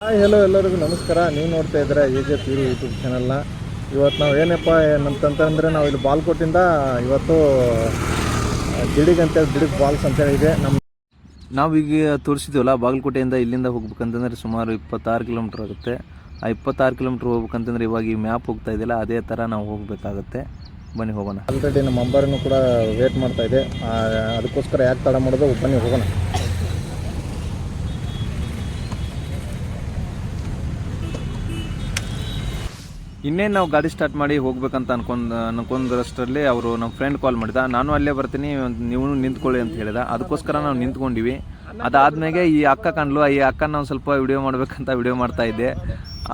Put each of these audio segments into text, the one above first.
Hi hello ಎಲ್ಲರಿಗೂ ನಮಸ್ಕಾರ. ನೀವು ನೋಡ್ತಾ ಇದ್ದೀರಾ ಎಜೆ ಪೀರು ಯೂಟ್ಯೂಬ್ ಚಾನಲ್ನ. ಇವತ್ತು ನಾವು ಏನಪ್ಪ ಏನಂತಂದರೆ ನಾವು ಇಲ್ಲಿ ಬಾಲ್ಕೋಟಿಂದ ಇವತ್ತು ದಿಡಿಗ್ ಬಾಲ್ಸ್ ಅಂತೇಳಿ ಇದೆ. ನಾವೀಗ ತೋರಿಸಿದ್ವಲ್ಲ, ಬಾಗಲಕೋಟೆಯಿಂದ ಇಲ್ಲಿಂದ ಹೋಗ್ಬೇಕಂತಂದರೆ ಸುಮಾರು 26 ಕಿಲೋಮೀಟ್ರ್ ಆಗುತ್ತೆ. ಆ 26 ಕಿಲೋಮೀಟ್ರ್ ಹೋಗ್ಬೇಕಂತಂದರೆ ಇವಾಗ ಈ ಮ್ಯಾಪ್ ಹೋಗ್ತಾ ಇದೆಯಲ್ಲ, ಅದೇ ಥರ ನಾವು ಹೋಗಬೇಕಾಗತ್ತೆ. ಬನ್ನಿ ಹೋಗೋಣ. ಆಲ್ರೆಡಿ ನಮ್ಮ ಅಂಬಾರಿನೂ ಕೂಡ ವೇಟ್ ಮಾಡ್ತಾ ಇದೆ. ಅದಕ್ಕೋಸ್ಕರ ಯಾಕೆ ತಡ ಮಾಡೋದು, ಬನ್ನಿ ಹೋಗೋಣ. ಇನ್ನೇನು ನಾವು ಗಾಡಿ ಸ್ಟಾರ್ಟ್ ಮಾಡಿ ಹೋಗ್ಬೇಕಂತ ಅನ್ಕೊಂಡ್ರಷ್ಟರಲ್ಲಿ ಅವರು ನಮ್ಮ ಫ್ರೆಂಡ್ ಕಾಲ್ ಮಾಡಿದ. ನಾನು ಅಲ್ಲೇ ಬರ್ತೀನಿ, ನೀವು ನಿಂತ್ಕೊಳ್ಳಿ ಅಂತ ಹೇಳಿದ. ಅದಕ್ಕೋಸ್ಕರ ನಾವು ನಿಂತ್ಕೊಂಡಿವಿ. ಅದಾದ್ಮೇಲೆ ಈ ಅಕ್ಕ ಕಾಣಲು, ಈ ಅಕ್ಕ ನಾವು ಸ್ವಲ್ಪ ವಿಡಿಯೋ ಮಾಡ್ಬೇಕಂತ ವಿಡಿಯೋ ಮಾಡ್ತಾ ಇದ್ದೆ.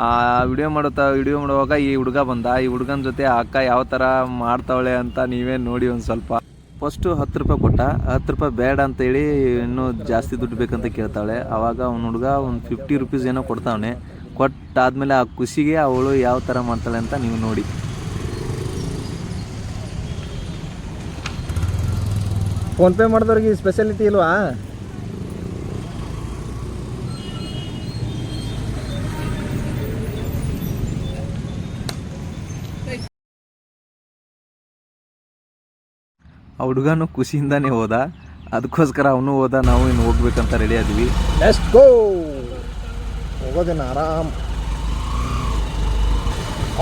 ಆ ವಿಡಿಯೋ ಮಾಡುವಾಗ ಈ ಹುಡುಗ ಬಂದ. ಈ ಹುಡುಗನ ಜೊತೆ ಆ ಅಕ್ಕ ಯಾವ ಥರ ಮಾಡ್ತಾವಳೆ ಅಂತ ನೀವೇ ನೋಡಿ. ಒಂದು ಸ್ವಲ್ಪ ಫಸ್ಟು 10 ರೂಪಾಯಿ ಕೊಟ್ಟ. 10 ರೂಪಾಯಿ ಬೇಡ ಅಂತೇಳಿ ಇನ್ನೂ ಜಾಸ್ತಿ ದುಡ್ಡು ಬೇಕಂತ ಕೇಳ್ತಾವಳೆ. ಆವಾಗ ಅವ್ನ ಹುಡುಗ ಒಂದು 50 ರೂಪೀಸ್ ಏನೋ ಕೊಡ್ತಾವನೆ. ಕೊಟ್ಟಾದ್ಮೇಲೆ ಆ ಖುಷಿಗೆ ಅವಳು ಯಾವ ಥರ ಮಾಡ್ತಾಳೆ ಅಂತ ನೀವು ನೋಡಿ. ಫೋನ್ಪೇ ಮಾಡಿದವ್ರಿಗೆ ಸ್ಪೆಷಾಲಿಟಿ ಇಲ್ವಾ? ಆ ಹುಡುಗನು ಖುಷಿಯಿಂದಾನೇ ಹೋದ. ಅದಕ್ಕೋಸ್ಕರ ಅವನು ಹೋದ. ನಾವು ಇನ್ನು ಹೋಗ್ಬೇಕಂತ ರೆಡಿ ಆದ್ವಿ. Let's go. ಹೋಗೋದೇನು ಆರಾಮ್.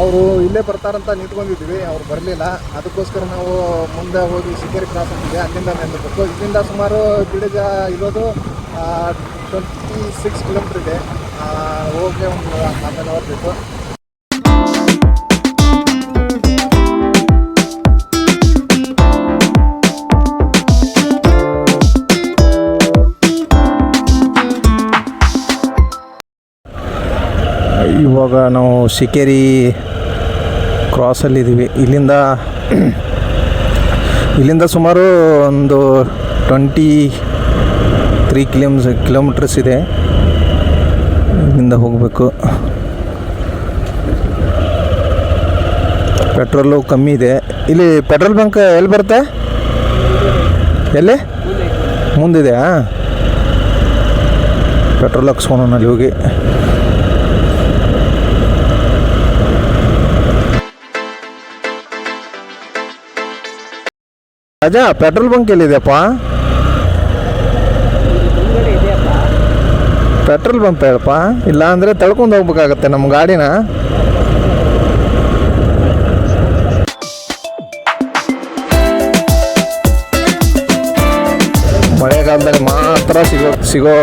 ಅವರು ಇಲ್ಲೇ ಬರ್ತಾರಂತ ನಿಂತ್ಕೊಂಡಿದ್ವಿ, ಅವ್ರು ಬರಲಿಲ್ಲ. ಅದಕ್ಕೋಸ್ಕರ ನಾವು ಮುಂದೆ ಹೋಗಿ ಶಿಕೇರಿ ಕ್ರಾಸ್ ಅಂತಿದೆ, ಅಲ್ಲಿಂದ ನಿಲ್ಲಬೇಕು. ಇಲ್ಲಿಂದ ಸುಮಾರು ದಿಡಿಗ ಇರೋದು 26 ಕಿಲೋಮೀಟ್ರ್ ಇದೆ. ಹೋಗಿ ಒಂದು ½ ಅವರ್ ಬೇಕು. ಇವಾಗ ನಾವು ಶಿಕೇರಿ ಕ್ರಾಸಲ್ಲಿದ್ದೀವಿ. ಇಲ್ಲಿಂದ ಸುಮಾರು ಒಂದು 23 ಕಿಲೋಮೀಟರ್ಸ್ ಇದೆ. ಇಲ್ಲಿಂದ ಹೋಗಬೇಕು. ಪೆಟ್ರೋಲು ಕಮ್ಮಿ ಇದೆ. ಇಲ್ಲಿ ಪೆಟ್ರೋಲ್ ಬಂಕ್ ಎಲ್ಲಿ ಬರುತ್ತೆ? ಎಲ್ಲಿ ಮುಂದಿದೆಯಾ? ಪೆಟ್ರೋಲ್ ಹಾಕ್ಸ್ಕೊಂಡು ಅಲ್ಲಿ ಹೋಗಿ. ರಾಜಾ, ಪೆಟ್ರೋಲ್ ಬಂಕ್ ಎಲ್ಲಿದೆಯಪ್ಪ? ಪೆಟ್ರೋಲ್ ಬಂಕ್ ಹೇಳಪ್ಪ. ಇಲ್ಲ ಅಂದರೆ ತಳ್ಕೊಂಡು ಹೋಗ್ಬೇಕಾಗತ್ತೆ ನಮ್ಮ ಗಾಡಿನ. ಮಳೆಗಾಲದಲ್ಲಿ ಮಾತ್ರ ಸಿಗೋ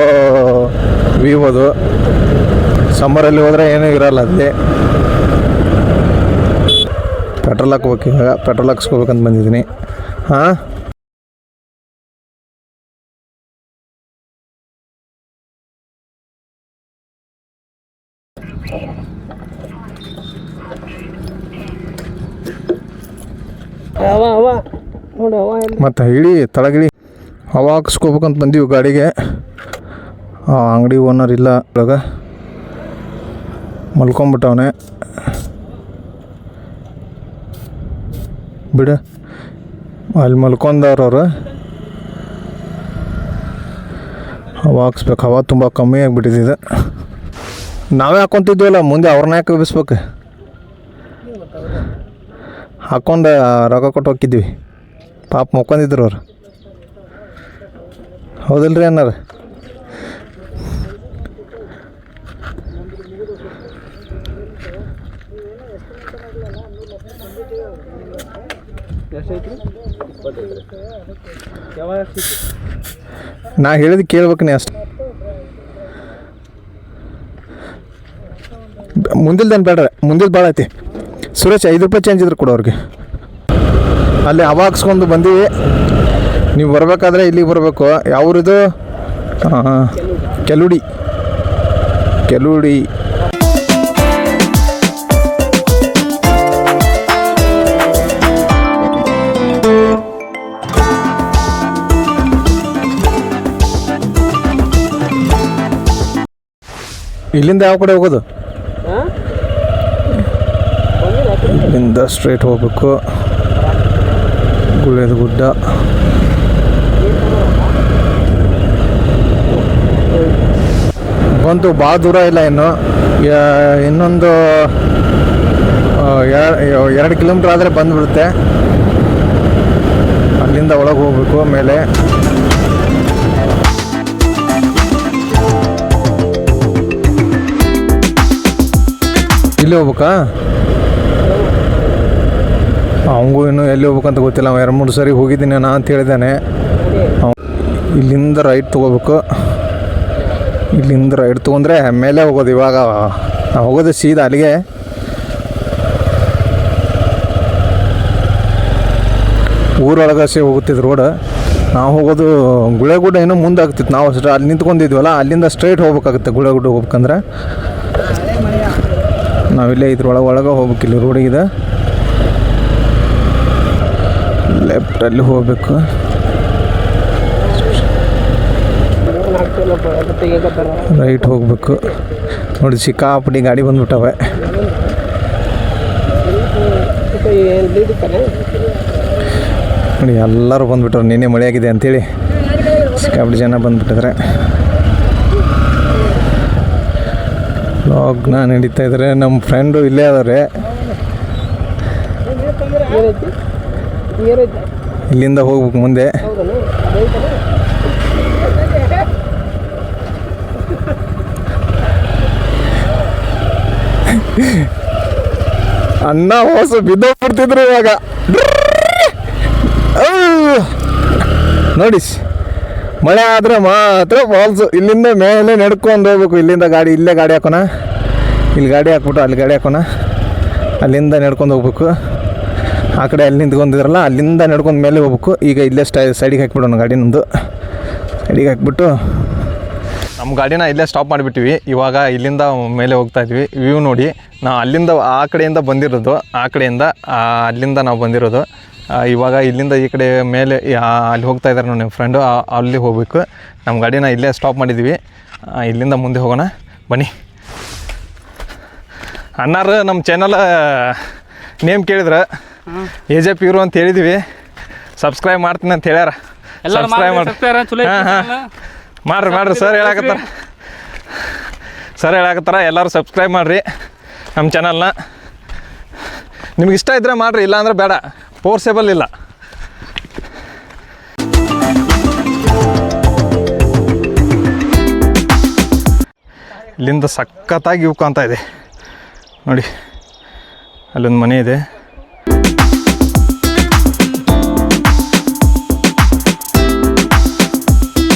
ವ್ಯೂ ಅದು. ಸಮ್ಮರಲ್ಲಿ ಹೋದರೆ ಏನೂ ಇರಲ್ಲ ಅಲ್ಲಿ. ಪೆಟ್ರೋಲ್ ಹಾಕ್ಬೇಕು. ಇವಾಗ ಪೆಟ್ರೋಲ್ ಹಾಕ್ಸ್ಕೋಬೇಕಂತ ಬಂದಿದ್ದೀನಿ. ಹಾಂ, ಮತ್ತು ಇಳಿ ತಳಗಿಳಿ ಹವಾ ಹಾಕಿಸ್ಕೋಬೇಕಂತ ಬಂದೀವಿ ಗಾಡಿಗೆ. ಅಂಗಡಿ ಓನರ್ ಇಲ್ಲ ಒಳಗೆ, ಮಲ್ಕೊಂಬಿಟ್ಟವನೆ. ಬಿಡು, ಅಲ್ಲಿ ಮಲ್ಕೊಂಡವ್ರವ್ರು. ಹವಾ ಹಾಕ್ಸ್ಬೇಕು. ಹವಾ ತುಂಬ ಕಮ್ಮಿ ಆಗಿಬಿಟ್ಟಿದೆ. ನಾವೇ ಹಾಕ್ಕೊತಿದ್ವಲ್ಲ, ಮುಂದೆ ಅವ್ರನ್ನ ಯಾಕೆ ಎಬ್ಬಿಸ್ಬೇಕು? ಹಾಕ್ಕೊಂಡು ರೊಕ್ಕ ಕೊಟ್ಟು ಹೋಗಿದ್ವಿ. ಪಾಪ ಮಕ್ಕೊಂಡಿದ್ರು ಅವ್ರು. ಹೌದಲ್ರಿ ಅನ್ನಾರ? ನಾ ಹೇಳಿದ್ ಕೇಳ್ಬೇಕು ನೀ ಅಷ್ಟು. ಮುಂದಿಲ್ದೇನು ಬೇಡ್ರೆ, ಮುಂದಿದ್ದು ಭಾಳ ಐತಿ. ಸುರೇಶ್ 5 ರೂಪಾಯಿ ಚೇಂಜ್ ಇದ್ರು ಕೊಡು ಅವ್ರಿಗೆ. ಅಲ್ಲಿ ಹವಾ ಹಾಕ್ಸ್ಕೊಂಡು ಬಂದೀವಿ. ನೀವು ಬರಬೇಕಾದ್ರೆ ಇಲ್ಲಿಗೆ ಬರಬೇಕು. ಯಾವ್ರಿದು? ಕೆಲುಡಿ. ಇಲ್ಲಿಂದ ಯಾವ ಕಡೆ ಹೋಗೋದು? ಇಲ್ಲಿಂದ ಸ್ಟ್ರೈಟ್ ಹೋಗ್ಬೇಕು. ಗುಳ್ಳೇದ ಗುಡ್ಡ. ಬಂತು, ಭಾಳ ದೂರ ಇಲ್ಲ ಇನ್ನು. ಇನ್ನೊಂದು 2 ಕಿಲೋಮೀಟ್ರ್ ಆದರೆ ಬಂದುಬಿಡುತ್ತೆ. ಅಲ್ಲಿಂದ ಒಳಗೆ ಹೋಗ್ಬೇಕು ಮೇಲೆ. ಇಲ್ಲಿ ಹೋಗ್ಬೇಕಾ? ಅವಂಗೂ ಇನ್ನೂ ಎಲ್ಲಿ ಹೋಗ್ಬೇಕಂತ ಗೊತ್ತಿಲ್ಲ. 2-3 ಸರಿ ಹೋಗಿದ್ದೀನಿ ನಾ ಅಂತ ಹೇಳಿದ್ದಾನೆ. ಇಲ್ಲಿಂದ ರೈಟ್ ತೊಗೋಬೇಕು. ಇಲ್ಲಿಂದ ರೈಟ್ ತೊಗೊಂಡ್ರೆ ಮೇಲೆ ಹೋಗೋದು. ಇವಾಗ ನಾವು ಹೋಗೋದು ಸೀದಾ ಅಲ್ಲಿಗೆ. ಊರೊಳಗೆ ಹೋಗುತ್ತಿದ್ದು ರೋಡ್. ನಾವು ಹೋಗೋದು ಗುಳೇಗುಡ್ಡ ಇನ್ನೂ ಮುಂದೆ ಆಗ್ತಿತ್ತು. ನಾವು ಅಷ್ಟೇ ಅಲ್ಲಿ ನಿಂತ್ಕೊಂಡಿದ್ವಲ್ಲ, ಅಲ್ಲಿಂದ ಸ್ಟ್ರೈಟ್ ಹೋಗ್ಬೇಕಾಗುತ್ತೆ ಗುಳೇಗುಡ್ಡ ಹೋಗ್ಬೇಕಂದ್ರೆ. ನಾವಿಲ್ಲೇ ಒಳಗೆ ಹೋಗ್ಬೇಕು. ಇಲ್ಲಿ ರೋಡಿಗಿದೆ, ಲೆಫ್ಟಲ್ಲಿ ಹೋಗ್ಬೇಕು. ರೈಟ್ ಹೋಗ್ಬೇಕು. ನೋಡಿ ಸಿಕ್ಕಾಪಟ್ಟಿ ಗಾಡಿ ಬಂದ್ಬಿಟ್ಟವೆ. ನೋಡಿ ಎಲ್ಲರೂ ಬಂದುಬಿಟ್ರು. ನಿನ್ನೆ ಮಳೆ ಆಗಿದೆ ಅಂಥೇಳಿ ಸಿಕ್ಕಾಪಟ್ಟಿ ಜನ ಬಂದುಬಿಟ್ಟಿದ್ರೆ. ವ್ಲಾಗ್ನ ನಡೀತಾ ಇದ್ದಾರೆ. ನಮ್ಮ ಫ್ರೆಂಡು ಇಲ್ಲೇ ಅದಾರೆ. ಇಲ್ಲಿಂದ ಹೋಗ್ಬೇಕು ಮುಂದೆ. ಅಣ್ಣ ಹೊಸ ಬಿದ್ದೋಗ್ಬಿಡ್ತಿದ್ರು ಇವಾಗ. ನೋಡಿ ಮಳೆ ಆದರೆ ಮಾತ್ರ ಫಾಲ್ಸು. ಇಲ್ಲಿಂದ ಮೇಲೆ ನಡ್ಕೊಂಡು ಹೋಗ್ಬೇಕು. ಇಲ್ಲಿಂದ ಇಲ್ಲೇ ಗಾಡಿ ಹಾಕೋಣ. ಇಲ್ಲಿ ಗಾಡಿ ಹಾಕ್ಬಿಟ್ಟು ಅಲ್ಲಿ ಗಾಡಿ ಹಾಕೋಣ. ಅಲ್ಲಿಂದ ನಡ್ಕೊಂಡು ಹೋಗ್ಬೇಕು. ಆ ಕಡೆ ಅಲ್ಲಿ ನಿಂತ್ಕೊಂಡಿದ್ರಲ್ಲ, ಅಲ್ಲಿಂದ ನಡ್ಕೊಂಡು ಮೇಲೆ ಹೋಗ್ಬೇಕು. ಈಗ ಇಲ್ಲೇ ಸೈಡಿಗೆ ಹಾಕ್ಬಿಡೋಣ ಗಾಡಿನೊಂದು. ಸೈಡಿಗೆ ಹಾಕ್ಬಿಟ್ಟು ನಮ್ಮ ಗಾಡಿನ ಇಲ್ಲೇ ಸ್ಟಾಪ್ ಮಾಡಿಬಿಟ್ಟಿವಿ. ಇವಾಗ ಇಲ್ಲಿಂದ ಮೇಲೆ ಹೋಗ್ತಾ ಇದ್ವಿ. ವ್ಯೂ ನೋಡಿ. ನಾವು ಅಲ್ಲಿಂದ ಆ ಕಡೆಯಿಂದ ಬಂದಿರೋದು, ಅಲ್ಲಿಂದ ನಾವು ಬಂದಿರೋದು. ಇವಾಗ ಇಲ್ಲಿಂದ ಈ ಕಡೆ ಮೇಲೆ ಅಲ್ಲಿ ಹೋಗ್ತಾ ಇದ್ದಾರೆ ನೋಡಿ ನಿಮ್ಮ ಫ್ರೆಂಡು, ಅಲ್ಲಿ ಹೋಗ್ಬೇಕು. ನಮ್ಮ ಗಾಡಿನ ಇಲ್ಲೇ ಸ್ಟಾಪ್ ಮಾಡಿದ್ವಿ. ಇಲ್ಲಿಂದ ಮುಂದೆ ಹೋಗೋಣ ಬನ್ನಿ. ಅಣ್ಣಾರು ನಮ್ಮ ಚಾನಲ್ ನೇಮ್ ಕೇಳಿದ್ರೆ AJP ಇವರು ಅಂತ ಹೇಳಿದ್ವಿ. ಸಬ್ಸ್ಕ್ರೈಬ್ ಮಾಡ್ತೀನಿ ಅಂತ ಹೇಳ್ಯಾರ. ಸಬ್ಸ್ಕ್ರೈಬ್ ಮಾಡಿ. ಮಾಡ್ರಿ ಸರ್ ಹೇಳಾಕತ್ತಾರ. ಎಲ್ಲರೂ ಸಬ್ಸ್ಕ್ರೈಬ್ ಮಾಡಿರಿ ನಮ್ಮ ಚಾನಲ್ನ. ನಿಮ್ಗೆ ಇಷ್ಟ ಇದ್ದರೆ ಮಾಡಿರಿ, ಇಲ್ಲಾಂದ್ರೆ ಬೇಡ. ಫೋರ್ಸೇಬಲ್ ಇಲ್ಲ. ಇಲ್ಲಿಂದ ಸಖತ್ತಾಗಿ ವ್ಯೂ ಕಾಣ್ತಾ ಇದೆ ನೋಡಿ. ಅಲ್ಲೊಂದು ಮನೆ ಇದೆ.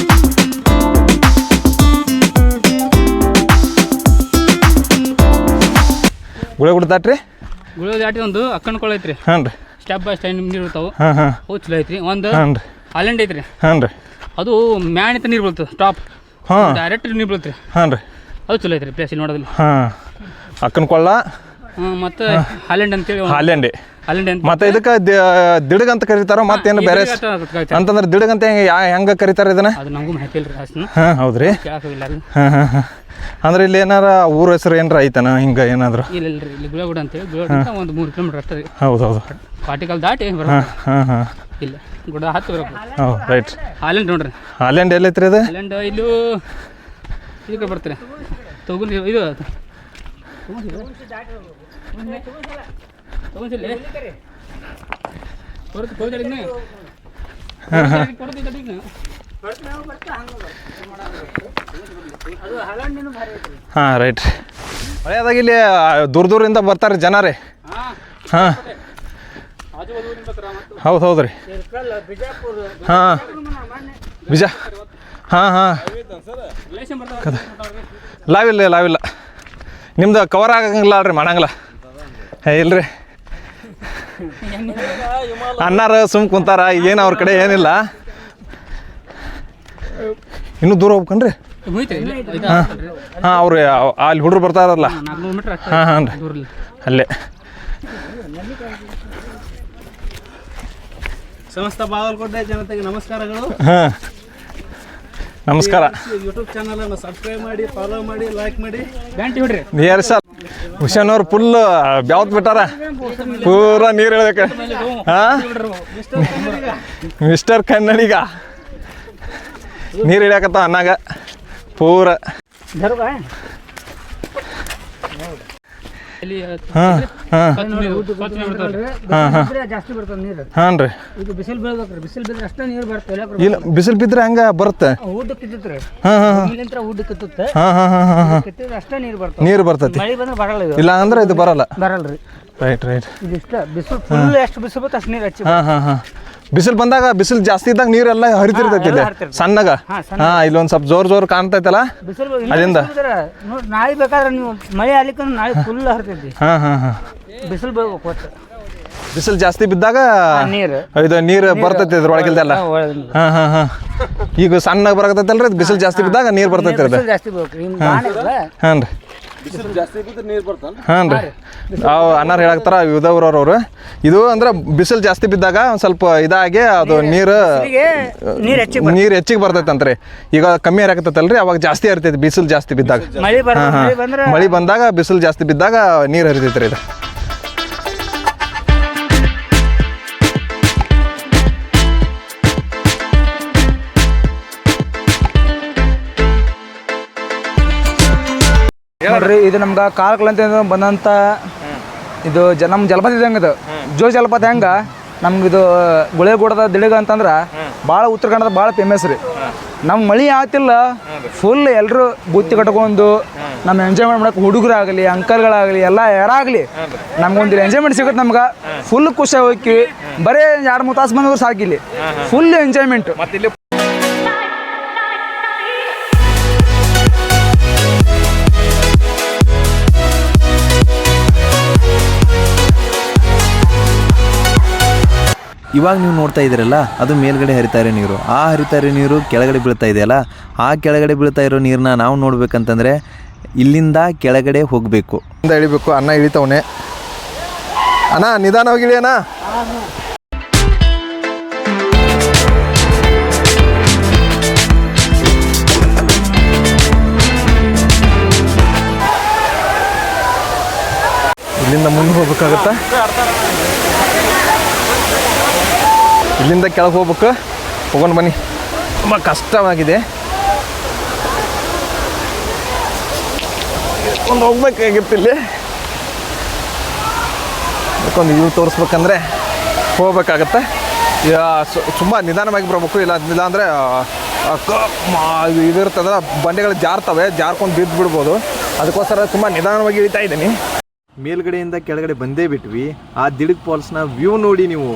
ಗುಳೆ ದಾಟ್ರಿ. ಗುಳೆ ದಾಟಿ ಒಂದು ಅಕ್ಕಣ್ಕೊಳ ಐತ್ರಿ. ಹಾಂ ರೀ. ಸ್ಟೆಪ್ ಬೈ ಸ್ಟೆಪ್ ನೀರು ಇರ್ತಾವೆ. ಅವು ಚಲೋ ಐತ್ರಿ. ಒಂದು ಹಾಲೆಂಡ್ ಐತ್ರಿ. ಅದು ಮ್ಯಾಣಿತ ನೀರು ಬೀಳ್ತದೆ. ಟಾಪ್ ಡೈರೆಕ್ಟ್ ನೀರು ಬೀಳ್ತ್ರಿ. ಅದು ಚಲೋ ಐತ್ರಿ ಪ್ಲೇಸ್ ಇಲ್ಲಿ ನೋಡೋದಿಲ್ಲ. ಅಕ್ಕನಕೊಳ್ಳ ಮತ್ತು ಹಾಲೆಂಡ್ ಅಂತೇಳಿ. ಹಾಲೆಂಡ್ ಅಂತ ಮತ್ತೆ ಇದಕ್ಕೆ ದಿಡಗ್ ಅಂತ ಕರೀತಾರ. ಮತ್ತೇನು ಬೇರೆ ಅಂತಂದ್ರೆ ದಿಡಗ್ ಅಂತ ಹೆಂಗೆ ಕರೀತಾರೆ ಇದನ್ನ? ಅದು ನಮಗೂ ಮಾಹಿತಿ ಇಲ್ಲ ರೀ. ಹೌದ್ರಿ. ಅಂದ್ರೆ ಇಲ್ಲಿ ಏನಾರ ಊರ ಹೆಸರು ಏನಾರ ಐತನ ಹಿಂಗೆ ಏನಾದ್ರು? ಇಲ್ಲ ರೀ, ಇಲ್ಲಿ ಗುಳೇಗುಡ ಅಂತೇಳಿ. ಗುಳೇಗುಡ ಒಂದು 3 ಕಿಲೋಮೀಟರ್ ಅಷ್ಟೇ. ಹೌದು. ಪಾಟಿಕಲ್ ದಾಟಿ ಇಲ್ಲ ಗುಡ ಹತ್ತು ಬರಬೇಕು. ರೈಟ್. ಹಾಲೆಂಡ್ ನೋಡ್ರಿ. ಹಾಲೆಂಡ್ ಎಲ್ಲೈತ್ರಿ ಅದು? ಹಾಲೆಂಡ್ ಇಲ್ಲೂ ಇದಕ್ಕೆ ಬರ್ತೀರಿ. ತಗೊಂಡು ಇದು ಹಾಂ ರೈಟ್. ಹಳೆಯದಾಗಿ ಇಲ್ಲಿ ದೂರದಿಂದ ಬರ್ತಾರೆ ಜನ ರೀ. ಹಾಂ ಹೌದ್ರಿ. ಹಾಂ ಬಿಜಾ. ಹಾಂ ಲಾವಿಲ್ಲ. ನಿಮ್ದು ಕವರ್ ಆಗಂಗಿಲ್ಲ ಅಲ್ರಿ, ಮಾಡಂಗಿಲ್ಲ. ಇಲ್ರಿ, ಅಣ್ಣಾರ ಸುಮ್ ಕುಂತಾರ. ಏನು ಅವ್ರ ಕಡೆ ಏನಿಲ್ಲ. ಇನ್ನೂ ದೂರ ಹೋಗ್ಬೇಕನ್ರಿ? ಹಾಂ ಅವ್ರು ಅಲ್ಲಿ ಹುಡುಗರು ಬರ್ತಾರಲ್ಲ. ಹಾಂ ರೀ, ಅಲ್ಲೇ. ಸಮಸ್ತ ಬಾಗಲಕೋಟೆ ಜನತೆಗೆ ನಮಸ್ಕಾರಗಳು. ಹಾಂ ನಮಸ್ಕಾರ. ಯೂಟ್ಯೂಬ್ ಚಾನಲ್ ಅನ್ನು ಸಬ್ಸ್ಕ್ರೈಬ್ ಮಾಡಿ, ಫಾಲೋ ಮಾಡಿ, ಲೈಕ್ ಮಾಡಿ, ಗಂಟೆ ಹೊಡ್ರಿ. ಹುಷನ್ ಅವ್ರು ಫುಲ್ ಬ್ಯಾವತ್ ಬಿಟ್ಟಾರ. ಪೂರಾ ನೀರು ಹೇಳ್ಬೇಕು. ಹಾಂ ಮಿಸ್ಟರ್ ಕನ್ನಡಿಗ ನೀರು ಇಳಿಯಾಕತ್ತ ಅನ್ನಾಗ ಪೂರ. ಇಲ್ಲಿ ಹಾಂ ಹಾಂ ಜಾಸ್ತಿ ಬರ್ತದೆ ನೀರು. ಹಾಂ ರೀ. ಇದು ಬಿಸಿಲು ಬೀಳ್ಬೇಕ್ರಿ, ಬಿಸಿಲು ಬಿದ್ರೆ ಅಷ್ಟೇ ನೀರು ಬರ್ತವೆ. ಇಲ್ಲ ಬಿಸಿಲು ಬಿದ್ದರೆ ಹಂಗೆ ಬರುತ್ತೆ. ಊಟಕ್ಕೆ ಕಿತ್ತತ್ರಿ, ಹಾಂ ಹಾಂ ಹಾಂ ಇಲ್ಲಿಂತ್ರ ಊಟಕ್ಕೆ ಕಿತ್ತುತ್ತೆ, ಹಾಂ ಹಾಂ ಹಾಂ ಹಾಂ ಹಾಂ ಕಿತ್ತಿದ್ರೆ ಅಷ್ಟೇ ನೀರು ಬರ್ತವೆ. ನೀರು ಬರ್ತೈತಿ. ಮಳೆ ಬಂದ್ರೆ ಬರಲ್ಲ, ಇದು ಇಲ್ಲ ಅಂದ್ರೆ ಇದು ಬರಲ್ಲ. ಬರಲ್ರಿ. Right right. ಇದಿಷ್ಟ ಬಿಸಿಲು ಫುಲ್ ಎಷ್ಟು ಬಿಸಿಲು ಬರುತ್ತೆ ಅಷ್ಟು ನೀರು ಹಚ್ಚಿ. ಹಾಂ ಹಾಂ ಹಾಂ ಬಿಸಿಲು ಬಂದಾಗ ಬಿಸಿಲು ಜಾಸ್ತಿ ಇದ್ದಾಗ ನೀರೆಲ್ಲ ಹರಿತಿರ್ತೈತಿ ಇಲ್ಲಿ ಸಣ್ಣಗ. ಹಾಂ ಇಲ್ಲೊಂದು ಸ್ವಲ್ಪ ಜೋರು ಕಾಣ್ತೈತಲ್ಲ ಬಿಸಿಲು ಅಲ್ಲಿಂದ. ನೋಡಿ ನಾಳೆ ಬೇಕಾದ್ರೆ ನೀವು ಮಳೆ ಆಗ್ಲಿಕ್ಕಂದ್ರೆ ನಾಳೆ ಫುಲ್ ಹರಿತೈತಿ. ಹಾಂ ಹಾಂ ಹಾಂ ಬಿಸಿಲು ಬೀಳ್ಬೇಕು ಒಟ್ಟು. ಬಿಸಿಲು ಜಾಸ್ತಿ ಬಿದ್ದಾಗ ನೀರು ಇದು ನೀರು ಬರ್ತೈತಿ ಇದ್ರೊಳಗಿಲ್ದೆಲ್ಲ. ಹಾಂ ಹಾಂ ಹಾಂ ಈಗ ಸಣ್ಣಗೆ ಬರಕತ್ತೈತಲ್ರಿ ಇದು ಬಿಸಿಲು ಜಾಸ್ತಿ ಬಿದ್ದಾಗ ನೀರು ಬರ್ತೈತಿ ಅದು. ಬಿಸಿಲು ಜಾಸ್ತಿ ಬೀಳ್ಬೇಕು. ಹಿಂಗೆ ಬಾಣ ಇಲ್ಲ, ಹಾಂ ರೀ. ಬಿಸಿಲು ಜಾಸ್ತಿ ಬಿದ್ದರೆ ನೀರು ಬರ್ತಲ್ಲ. ಹಾಂ ರೀ. ನಾವು ಅನ್ನಾರು ಹೇಳಾಕ್ತಾರ ಯುವದವ್ರವ್ರು ಇದು ಅಂದ್ರೆ ಬಿಸಿಲು ಜಾಸ್ತಿ ಬಿದ್ದಾಗ ಒಂದು ಸ್ವಲ್ಪ ಇದಾಗಿ ಅದು ನೀರು ಹೆಚ್ಚಿಗೆ ಬರ್ತೈತಂತ್ರಿ. ಈಗ ಕಮ್ಮಿ ಹರಿಯಾಕತ್ತೈತಲ್ರಿ ಅವಾಗ ಜಾಸ್ತಿ ಹರಿತೈತಿ ಬಿಸಿಲು ಜಾಸ್ತಿ ಬಿದ್ದಾಗ. ಮಳೆ ಬಂದಾಗ ಬಿಸಿಲು ಜಾಸ್ತಿ ಬಿದ್ದಾಗ ನೀರು ಹರಿತೈತ್ರಿ ಇದು. ನೋಡ್ರಿ ಇದು ನಮ್ಗೆ ಕಾಲಕಲಂತ ಬಂದಂಥ ಇದು ನಮ್ಮ ಜಲಪಾತ ಇದ್ದಂಗೆ ಇದು ಜೋಗ ಜಲಪಾತ ಹೆಂಗೆ ನಮ್ಗೆ ಇದು ಗುಳೇಗೂಡದ ದಿಳಿಗ ಅಂತಂದ್ರೆ ಭಾಳ ಉತ್ತರ ಕನ್ನಡದ ಭಾಳ ಫೇಮಸ್ ರೀ. ನಮ್ಮ ಮಳೆ ಆಗ್ತಿಲ್ಲ ಫುಲ್ ಎಲ್ಲರೂ ಬುತ್ತಿ ಕಟ್ಕೊಂಡು ನಮ್ಮ ಎಂಜಾಯ್ಮೆಂಟ್ ಮಾಡಕ್ಕೆ ಹುಡುಗರಾಗಲಿ ಅಂಕಲ್ಗಳಾಗಲಿ ಎಲ್ಲ ಯಾರಾಗಲಿ ನಮ್ಗೊಂದು ಎಂಜಾಯ್ಮೆಂಟ್ ಸಿಗುತ್ತೆ. ನಮ್ಗೆ ಫುಲ್ ಖುಷಿ ಹೋಗಿ ಬರೀ 2-3 ತಾಸು ಬಂದವ್ರು ಸಾಕಿಲ್ಲಿ ಫುಲ್ ಎಂಜಾಯ್ಮೆಂಟ್. ಇವಾಗ ನೀವು ನೋಡ್ತಾ ಇದ್ದೀರಲ್ಲ ಅದು ಮೇಲ್ಗಡೆ ಹರಿತಾ ಇರೋ ನೀರು. ಆ ಹರಿತಾ ಇರೋ ನೀರು ಕೆಳಗಡೆ ಬೀಳ್ತಾ ಇದೆಯಲ್ಲ, ಆ ಕೆಳಗಡೆ ಬೀಳ್ತಾ ಇರೋ ನೀರನ್ನ ನಾವು ನೋಡ್ಬೇಕಂತಂದರೆ ಇಲ್ಲಿಂದ ಕೆಳಗಡೆ ಹೋಗಬೇಕು. ಇಳಿಬೇಕು. ಅನ್ನ ಇಳಿತವನೆ. ಅಣ್ಣ ನಿಧಾನವಾಗಿ ಇಳಿ ಅಣ್ಣ. ಇಲ್ಲಿಂದ ಮುಂದೆ ಹೋಗ್ಬೇಕಾಗತ್ತ. ಇಲ್ಲಿಂದ ಕೆಳಗೆ ಹೋಗ್ಬೇಕು. ಹೋಗೋಣ ಬನ್ನಿ. ತುಂಬ ಕಷ್ಟವಾಗಿದೆ. ಒಂದು ಹೋಗ್ಬೇಕಾಗಿತ್ತು ಇಲ್ಲಿ. ಅದಕ್ಕೊಂದು ವ್ಯೂ ತೋರಿಸ್ಬೇಕಂದ್ರೆ ಹೋಗ್ಬೇಕಾಗತ್ತೆ. ತುಂಬ ನಿಧಾನವಾಗಿ ಬರಬೇಕು. ಇಲ್ಲಾಂದರೆ ಇದಿರ್ತದ ಬಂಡೆಗಳು ಜಾರ್ಕೊಂಡು ಬಿದ್ದು ಬಿಡ್ಬೋದು. ಅದಕ್ಕೋಸ್ಕರ ತುಂಬ ನಿಧಾನವಾಗಿ ಇಳಿತಾ ಇದ್ದೀನಿ. ಮೇಲ್ಗಡೆಯಿಂದ ಕೆಳಗಡೆ ಬಂದೇ ಬಿಟ್ವಿ. ಆ ದಿಡಕ್ ಫಾಲ್ಸ್ನ ವ್ಯೂ ನೋಡಿ ನೀವು.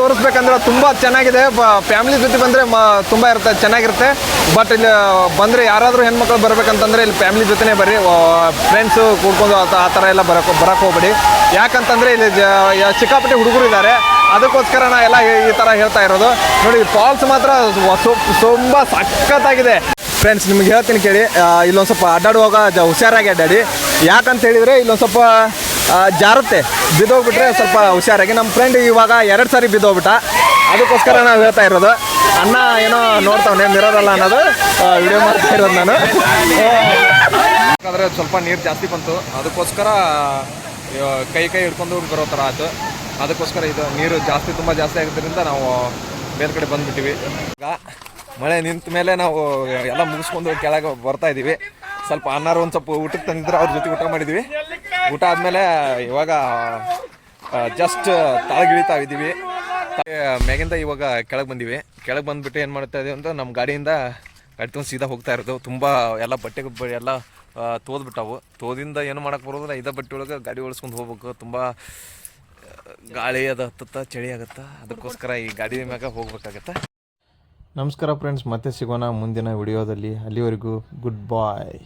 ತೋರಿಸ್ಬೇಕಂದ್ರೆ ತುಂಬ ಚೆನ್ನಾಗಿದೆ. ಫ್ಯಾಮಿಲಿ ಜೊತೆ ಬಂದರೆ ತುಂಬ ಚೆನ್ನಾಗಿರುತ್ತೆ. ಬಟ್ ಇಲ್ಲಿ ಬಂದರೆ ಯಾರಾದರೂ ಹೆಣ್ಮಕ್ಳು ಬರ್ಬೇಕಂತಂದರೆ ಇಲ್ಲಿ ಫ್ಯಾಮಿಲಿ ಜೊತೆನೇ ಬರ್ರಿ. ಫ್ರೆಂಡ್ಸು ಕೂಡ್ಕೊಂಡು ಆ ಥರ ಎಲ್ಲ ಬರೋಕ್ಕೆ ಹೋಗ್ಬೇಡಿ. ಯಾಕಂತಂದರೆ ಇಲ್ಲಿ ಸಿಕ್ಕಾಪಟ್ಟೆ ಹುಡುಗರು ಇದ್ದಾರೆ. ಅದಕ್ಕೋಸ್ಕರ ನಾ ಎಲ್ಲ ಈ ಥರ ಹೇಳ್ತಾ ಇರೋದು. ನೋಡಿ ಫಾಲ್ಸ್ ಮಾತ್ರ ತುಂಬ ಸಖತ್ತಾಗಿದೆ. ಫ್ರೆಂಡ್ಸ್ ನಿಮ್ಗೆ ಹೇಳ್ತೀನಿ ಕೇಳಿ. ಇಲ್ಲೊಂದು ಸ್ವಲ್ಪ ಅಡ್ಡಾಡುವಾಗ ಹುಷಾರಾಗಿ ಅಡ್ಡಾಡಿ. ಯಾಕಂತ ಹೇಳಿದರೆ ಇಲ್ಲೊಂದು ಸ್ವಲ್ಪ ಜಾರುತ್ತೆ. ಬಿದ್ದೋಗ್ಬಿಟ್ರೆ ಸ್ವಲ್ಪ ಹುಷಾರಾಗಿ. ನಮ್ಮ ಫ್ರೆಂಡ್ ಇವಾಗ 2 ಸಾರಿ ಬಿದ್ದೋಗ್ಬಿಟ್ಟ. ಅದಕ್ಕೋಸ್ಕರ ನಾವು ಹೇಳ್ತಾ ಇರೋದು. ಅಣ್ಣ ಏನೋ ನೋಡ್ತಾವನೆ ಮಿರರಲ್ಲ ಅನ್ನೋದು ವಿಡಿಯೋ ಮಾಡ್ತಾ ಇರೋದು ನಾನು. ಯಾಕಂದರೆ ಸ್ವಲ್ಪ ನೀರು ಜಾಸ್ತಿ ಬಂತು. ಅದಕ್ಕೋಸ್ಕರ ಕೈ ಹಿಡ್ಕೊಂಡು ಬರೋ ಥರ ಆಯ್ತು. ಅದಕ್ಕೋಸ್ಕರ ಇದು ನೀರು ತುಂಬ ಜಾಸ್ತಿ ಆಗಿದ್ದರಿಂದ ನಾವು ಬೇರೆ ಕಡೆ ಬಂದುಬಿಟ್ಟಿವಿ. ಈಗ ಮಳೆ ನಿಂತ ಮೇಲೆ ನಾವು ಎಲ್ಲ ಮುಗಿಸ್ಕೊಂಡು ಕೆಳಗೆ ಬರ್ತಾ ಇದ್ದೀವಿ. ಸ್ವಲ್ಪ ಅನ್ನಾರು ಒಂದು ಸ್ವಲ್ಪ ಊಟಕ್ಕೆ ತಂದಿದ್ರೆ ಅವ್ರ ಜೊತೆ ಊಟ ಮಾಡಿದ್ವಿ. ಊಟ ಆದಮೇಲೆ ಇವಾಗ ಜಸ್ಟ್ ತಳಗಿಳಿತಾವಿದ್ದೀವಿ. ಮ್ಯಾಗಿಂದ ಇವಾಗ ಕೆಳಗೆ ಬಂದಿವಿ. ಕೆಳಗೆ ಬಂದುಬಿಟ್ಟು ಏನು ಮಾಡ್ತಾ ಇದೀವಿ ಅಂತ ನಮ್ಮ ಗಾಡಿಯಿಂದ ಗಾಡಿ ತೊಗೊಂಡು ಸೀದಾ ಹೋಗ್ತಾ ಇರೋದು. ತುಂಬ ಎಲ್ಲ ಬಟ್ಟೆ ಎಲ್ಲ ತೋದ್ಬಿಟ್ಟವು. ತೋದಿಂದ ಏನು ಮಾಡೋಕ್ಕೆ ಬರೋದಿಲ್ಲ. ಇದೇ ಬಟ್ಟೆ ಒಳಗೆ ಗಾಡಿ ಓಡಿಸ್ಕೊಂಡು ಹೋಗ್ಬೇಕು. ತುಂಬ ಗಾಳಿ ಅದು ಹತ್ತುತ್ತಾ ಚಳಿ ಆಗುತ್ತಾ. ಅದಕ್ಕೋಸ್ಕರ ಈ ಗಾಡಿ ಮ್ಯಾಗ ಹೋಗ್ಬೇಕಾಗತ್ತೆ. ನಮಸ್ಕಾರ ಫ್ರೆಂಡ್ಸ್, ಮತ್ತೆ ಸಿಗೋಣ ಮುಂದಿನ ವಿಡಿಯೋದಲ್ಲಿ. ಅಲ್ಲಿವರೆಗೂ ಗುಡ್ ಬಾಯ್.